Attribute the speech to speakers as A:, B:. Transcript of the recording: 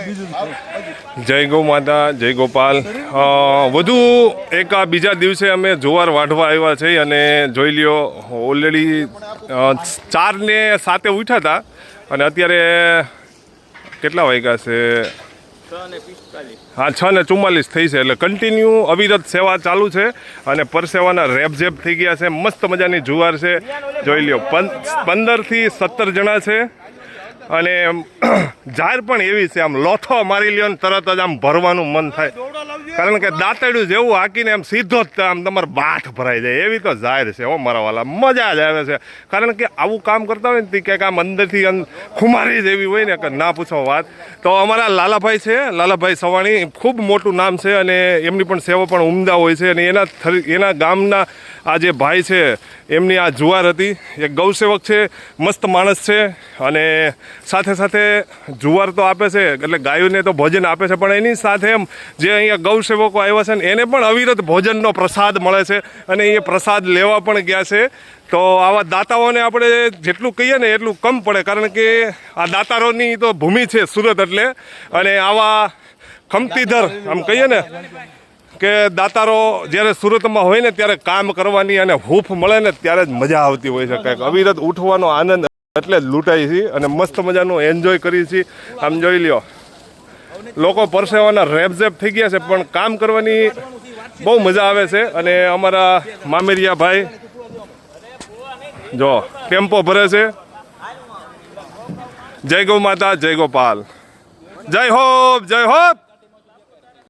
A: જય ગૌ માતા, જય ગોપાલ। વધુ એક આ બીજા દિવસે અમે જુવાર વાઢવા આવ્યા છીએ અને જોઈ લ્યો ઓલરેડી 4 ને 7 ઉઠ્યા હતા અને અત્યારે કેટલા વાગ્યા છે? 6:44 થઈ છે। એટલે કન્ટિન્યુ અવિરત સેવા ચાલુ છે અને પરસેવાના રેપઝેપ થઈ ગયા છે। મસ્ત મજાની જુવાર છે, જોઈ લ્યો 15 થી 17 જણા છે અને જાહેર પણ એવી છે, આમ લોથો મારી લ્યો ને તરત જ આમ ભરવાનું મન થાય, કારણ કે દાંતડ્યું જેવું હાકીને આમ સીધો જ આમ તમારે બાઠ ભરાઈ જાય એવી તો જાહેર છે હો મારા વાલા। મજા જ આવે છે, કારણ કે આવું કામ કરતા હોય ને કંઈક આમ અંદરથી ખુમારી જેવી હોય ને કે ના પૂછો વાત। તો અમારા લાલાભાઈ છે, લાલાભાઈ સવાણી, ખૂબ મોટું નામ છે અને એમની પણ સેવા પણ ઉમદા હોય છે અને એના ગામના આ જે ભાઈ છે એમની આ જુવાર હતી। એક ગૌસેવક છે, મસ્ત માણસ છે અને સાથે સાથે જુવાર તો આપે છે એટલે ગાયોને તો ભોજન આપે છે, પણ એની સાથે એમ જે અહીંયા ગૌસેવકો આવ્યા છે ને એને પણ અવિરત ભોજનનો પ્રસાદ મળે છે અને એ પ્રસાદ લેવા પણ ગયા છે। તો આવા દાતાઓને આપણે જેટલું કહીએ ને એટલું કમ પડે, કારણ કે આ દાતારોની તો ભૂમિ છે સુરત એટલે, અને આવા ખમતીધર આમ કહીએ ને કે દાતારો જ્યારે સુરતમાં હોય ને ત્યારે કામ કરવાની અને હૂફ મળે ને ત્યારે જ મજા આવતી હોય છે। કંઈક અવિરત ઉઠવાનો આનંદ એટલે જ લૂંટાઈ છે અને મસ્ત મજાનું એન્જોય કરી છે। આમ જોઈ લ્યો લોકો પરસેવાના રેપઝેપ થઈ ગયા છે, પણ કામ કરવાની બહુ મજા આવે છે। અને અમારા મામેરિયા ભાઈ જો ટેમ્પો ભરે છે। જય ગૌ માતા, જય ગોપાલ, જય હોપ, જય હોપ।